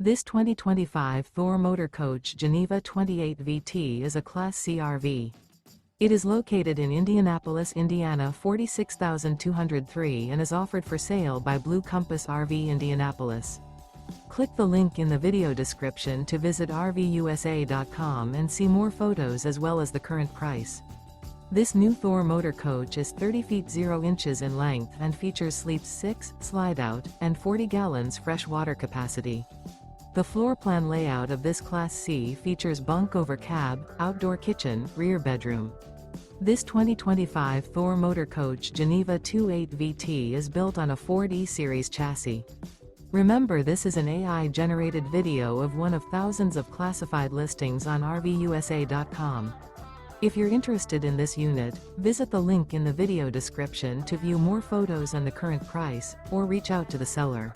This 2025 Thor Motor Coach Geneva 28 VT is a Class C RV. It is located in Indianapolis, Indiana 46203 and is offered for sale by Blue Compass RV Indianapolis. Click the link in the video description to visit RVUSA.com and see more photos as well as the current price. This new Thor Motor Coach is 30 feet 0 inches in length and features sleeps 6, slide-out, and 40 gallons fresh water capacity. The floor plan layout of this Class C features bunk over cab, outdoor kitchen, rear bedroom. This 2025 Thor Motor Coach Geneva 28 VT is built on a Ford E-Series chassis. Remember, this is an AI-generated video of one of thousands of classified listings on RVUSA.com. If you're interested in this unit, visit the link in the video description to view more photos and the current price, or reach out to the seller.